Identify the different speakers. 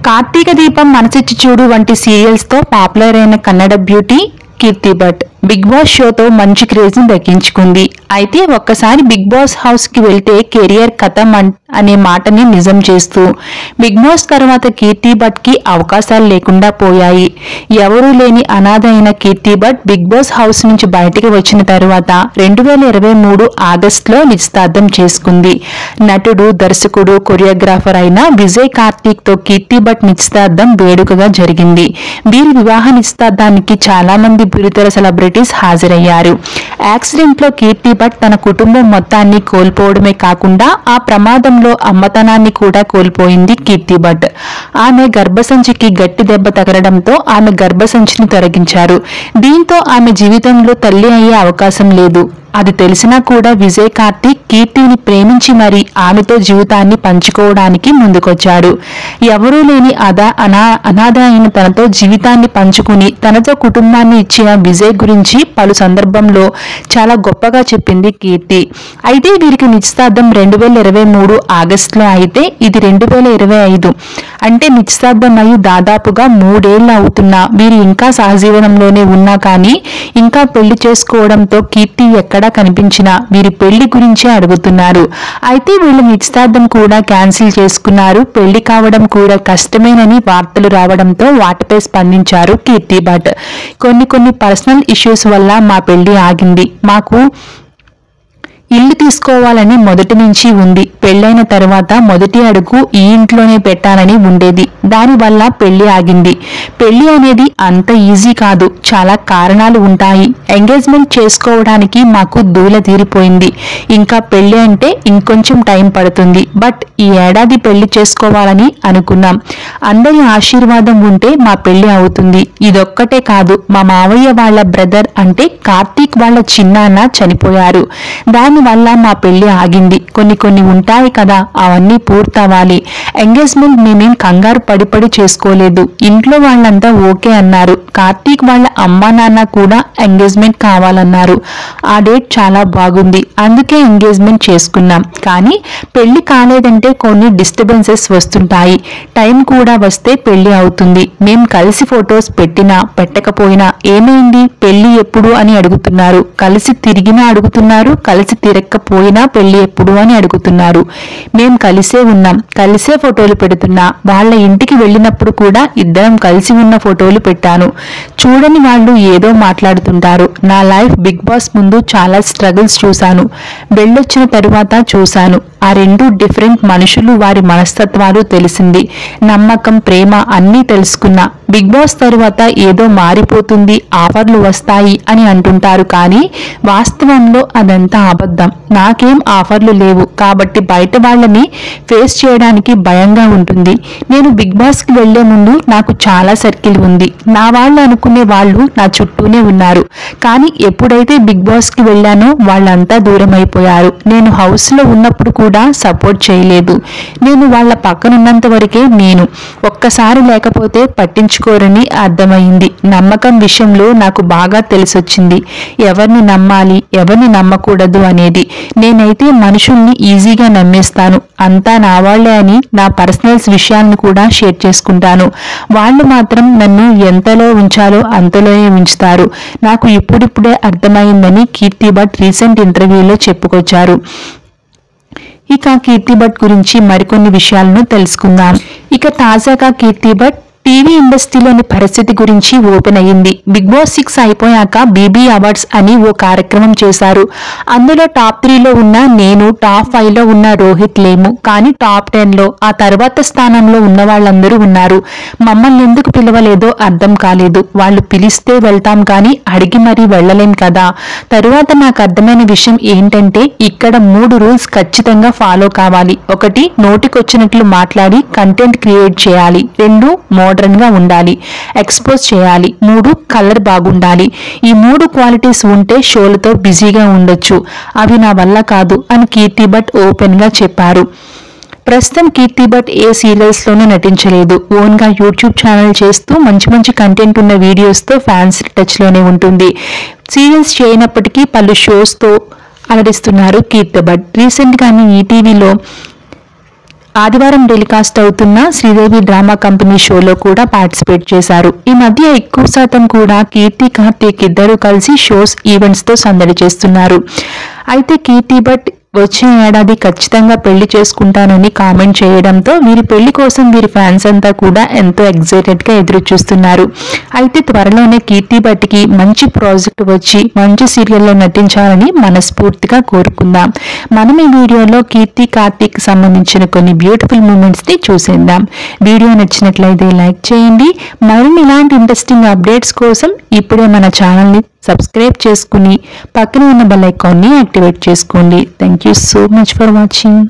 Speaker 1: కార్తీక దీపం, మనసిచ్చి చూడు వంటి సీరియల్స్ తో పాపులర్ అయిన కన్నడ బ్యూటీ కీర్తి భట్ బిగ్ బాస్ షోతో మంచి క్రేజ్ ని దక్కించుకుంది. అయితే ఒక్కసారి బిగ్ బాస్ హౌస్ కి వెళ్తే కెరియర్ కథం అనే మాటని నిజం చేస్తూ బిగ్ బాస్ తర్వాత కీర్తి భట్ కి అవకాశాలు లేకుండా పోయాయి. ఎవరూ లేని అనాథ అయిన కీర్తి భట్ బిగ్ బాస్ హౌస్ నుంచి బయటికి వచ్చిన తర్వాత 2023 ఆగస్టులో నిశ్చితార్థం చేసుకుంది. నటుడు, దర్శకుడు, కొరియోగ్రాఫర్ అయిన విజయ్ కార్తీక్ తో కీర్తి భట్ నిశ్చితార్థం వేడుకగా జరిగింది. వీరి వివాహ నిశ్చితార్థానికి చాలా మంది బురితెర సెలబ్రిటీస్ హాజరయ్యారు. యాక్సిడెంట్ లో కీర్తి భట్ తన కుటుంబం మొత్తాన్ని కోల్పోవడమే కాకుండా ఆ ప్రమాదంలో అమ్మతనాన్ని కూడా కోల్పోయింది కీర్తి భట్. ఆమె గర్భసంచికి గట్టి దెబ్బ తగలడంతో ఆమె గర్భసంచిని తొలగించారు. దీంతో ఆమె జీవితంలో తల్లి అయ్యే అవకాశం లేదు. అది తెలిసినా కూడా విజయ్ కార్తీక్ కీర్తిని ప్రేమించి మరీ ఆమెతో జీవితాన్ని పంచుకోవడానికి ముందుకొచ్చాడు. ఎవరూ లేని అనాథ అయిన తనతో జీవితాన్ని పంచుకుని తనతో కుటుంబాన్ని ఇచ్చిన విజయ్ గురించి పలు సందర్భంలో చాలా గొప్పగా చెప్పింది కీర్తి. అయితే వీరికి నిశ్చితార్థం 2023 ఆగస్టులో అయితే ఇది 2025 అంటే నిశ్చితార్థం అయి దాదాపుగా 3 ఏళ్లు అవుతున్నా వీరు ఇంకా సహజీవనంలోనే ఉన్నా కానీ ఇంకా పెళ్లి చేసుకోవడంతో కీర్తి ఎక్కడా కనిపించినా వీరి పెళ్లి గురించే అడుగుతున్నారు. అయితే వీళ్ళ నిశ్చితార్థం కూడా క్యాన్సిల్ చేసుకున్నారు. పెళ్లి కావడం కూడా కష్టమేనని వార్తలు రావడంతో వాటిపై స్పందించారు కీర్తి భట్. కొన్ని పర్సనల్ ఇష్యూస్ వల్ల మా పెళ్లి ఆగింది. మాకు ఇల్లు తీసుకోవాలని మొదటి నుంచి ఉంది. పెళ్లైన తర్వాత మొదటి అడుగు ఈ ఇంట్లోనే పెట్టాలని ఉండేది. దానివల్ల పెళ్లి ఆగింది. పెళ్లి అనేది అంత ఈజీ కాదు, చాలా కారణాలు ఉంటాయి. ఎంగేజ్మెంట్ చేసుకోవడానికి మాకు దూల తీరిపోయింది. ఇంకా పెళ్లి అంటే ఇంకొంచెం టైం పడుతుంది. బట్ ఈ ఏడాది పెళ్లి చేసుకోవాలని అనుకున్నాం. అందరి ఆశీర్వాదం ఉంటే మా పెళ్లి అవుతుంది. ఇదొక్కటే కాదు, మా మావయ్య వాళ్ళ బ్రదర్ అంటే కార్తీక్ వాళ్ళ చిన్నాన్న చనిపోయారు. దానివల్ల మా పెళ్లి ఆగింది. కొన్ని ఉంటాయి కదా, అవన్నీ పూర్తవ్వాలి. ఎంగేజ్మెంట్ మేమేం కంగారు పడి చేసుకోలేదు. ఇంట్లో వాళ్ళంతా ఓకే అన్నారు. కార్తీక్ వాళ్ళ అమ్మా నాన్న కూడా ఎంగేజ్మెంట్ కావాలన్నారు. ఆ డేట్ చాలా బాగుంది, అందుకే ఎంగేజ్మెంట్ చేసుకున్నాం. కానీ పెళ్లి కాలేదంటే కొన్ని డిస్టర్బెన్సెస్ వస్తుంటాయి. టైం కూడా వస్తే పెళ్లి అవుతుంది. మేం కలిసి ఫొటోస్ పెట్టినా పెట్టకపోయినా ఏమైంది, పెళ్లి ఎప్పుడు అని అడుగుతున్నారు. కలిసి తిరిగినా అడుగుతున్నారు, కలిసి తిరగకపోయినా పెళ్లి ఎప్పుడు అని అడుగుతున్నారు. మేం కలిసే ఉన్నాం, కలిసే ఫోటోలు పెడుతున్నా. వాళ్ళ ఇంటికి వెళ్ళినప్పుడు కూడా ఇద్దరం కలిసి ఉన్న ఫోటోలు పెట్టాను. చూడని వాళ్ళు ఏదో మాట్లాడుతుంటారు. నా లైఫ్ బిగ్ బాస్ ముందు చాలా స్ట్రగుల్స్ చూశాను, వెళ్ళొచ్చిన తరువాత చూశాను. ఆ రెండు డిఫరెంట్ మనుషులు, వారి మనస్తత్వాలు తెలిసింది. నమ్మకం, ప్రేమ అన్నీ తెలుసుకున్నా. బిగ్ బాస్ తరువాత ఏదో మారిపోతుంది, ఆఫర్లు వస్తాయి అని అంటుంటారు. కానీ వాస్తవంలో అదంతా అబద్ధం. నాకేం ఆఫర్లు లేవు కాబట్టి బయట వాళ్ళని ఫేస్ చేయడానికి భయంగా ఉంటుంది. నేను బిగ్ బాస్ కి వెళ్లే ముందు నాకు చాలా సర్కిల్ ఉంది. నా వాళ్ళు అనుకునే వాళ్ళు నా చుట్టూనే ఉన్నారు. కానీ ఎప్పుడైతే బిగ్ బాస్ కి వెళ్ళానో వాళ్ళంతా దూరం అయిపోయారు. నేను హౌస్ లో ఉన్నప్పుడు కూడా సపోర్ట్ చేయలేదు. నేను వాళ్ళ పక్కనున్నంత వరకే నేను. ఒక్కసారి లేకపోతే పట్టించుకోరని అర్థమైంది. నమ్మకం విషయంలో నాకు బాగా తెలిసొచ్చింది. ఎవరిని నమ్మాలి, ఎవరిని నమ్మకూడదు అనేది. నేనైతే మనుషుల్ని ఈజీగా నమ్మేస్తాను. అంతా నా వాళ్లే అని నా పర్సనల్స్ విషయాలను కూడా షేర్ చేసుకుంటాను. వాళ్ళు మాత్రం నన్ను ఎంతలో ఉంచాలో అంతలోనే ఉంచుతారు. నాకు ఇప్పుడిప్పుడే అర్థమైందని కీర్తి భట్ రీసెంట్ ఇంటర్వ్యూలో చెప్పుకొచ్చారు. ఇక కీర్తి భట్ గురించి మరికొన్ని విషయాలను తెలుసుకుందాం. ఇక తాజాగా కీర్తి భట్ టీవీ ఇండస్ట్రీలోని పరిస్థితి గురించి ఓపెన్ అయ్యింది. బిగ్ బాస్ 6 అయిపోయాక బీబీ అవార్డ్స్ అని ఓ కార్యక్రమం చేశారు. అందులో టాప్ 3లో ఉన్న నేను, టాప్ 5లో ఉన్న రోహిత్ లేము. కానీ టాప్ 10లో ఆ తర్వాత స్థానంలో ఉన్న వాళ్ళందరూ ఉన్నారు. మమ్మల్ని ఎందుకు పిలవలేదో అర్థం కాలేదు. వాళ్ళు పిలిస్తే వెళ్తాం కానీ అడిగి మరీ వెళ్ళలేం కదా. తరువాత నాకు అర్థమైన విషయం ఏంటంటే ఇక్కడ 3 రూల్స్ ఖచ్చితంగా ఫాలో కావాలి. 1 నోటికొచ్చినట్లు మాట్లాడి కంటెంట్ క్రియేట్ చేయాలి. 2 మోడర్న్ గా ఉండాలి, ఎక్స్పోజ్ చేయాలి. 3 కలర్ బాగుండాలి. ఈ 3 క్వాలిటీస్ ఉంటే షోలతో బిజీగా ఉండొచ్చు. అవి నా వల్ల కాదు అని కీర్తి భట్ ఓపెన్ గా చెప్పారు. ప్రస్తుతం కీర్తి భట్ ఏ సీరియల్స్ లోనూ నటించలేదు. ఓన్ గా యూట్యూబ్ ఛానల్ చేస్తూ మంచి కంటెంట్ ఉన్న వీడియోస్ తో ఫ్యాన్స్ టచ్ లోనే ఉంటుంది. సీరియల్స్ చేయనప్పటికీ పలు షోస్ తో అలరిస్తున్నారు కీర్తి భట్. రీసెంట్ గానే ఈటీవీలో ఆదివారం టెలికాస్ట్ అవుతున్న శ్రీదేవి డ్రామా కంపెనీ షోలో కూడా పార్టిసిపేట్ చేశారు. ఈ మధ్య ఎక్కువ శాతం కూడా కీర్తి కార్తీక్ ఇద్దరు కలిసి షోస్ ఈవెంట్స్ తో సందడి చేస్తున్నారు. అయితే కీర్తి భట్ వచ్చే ఏడాది ఖచ్చితంగా పెళ్లి చేసుకుంటానని కామెంట్ చేయడంతో వీరి పెళ్లి కోసం వీరి ఫ్యాన్స్ అంతా కూడా ఎంతో ఎక్సైటెడ్ గా ఎదురు చూస్తున్నారు. అయితే త్వరలోనే కీర్తి భట్కి మంచి ప్రాజెక్ట్ వచ్చి మంచి సీరియల్లో నటించాలని మనస్ఫూర్తిగా కోరుకుందాం. మనం ఈ వీడియోలో కీర్తి కార్తీక్ సంబంధించిన కొన్ని బ్యూటిఫుల్ మూమెంట్స్ ని చూసేద్దాం. వీడియో నచ్చినట్లయితే లైక్ చేయండి. మరిన్ని ఇలాంటి ఇంట్రెస్టింగ్ అప్డేట్స్ కోసం ఇప్పుడే మన ఛానల్ ని సబ్స్క్రైబ్ చేసుకుని పక్కన ఉన్న బెల్ ఐకాన్ ని యాక్టివేట్ చేసుకోండి. Thank you so much for watching.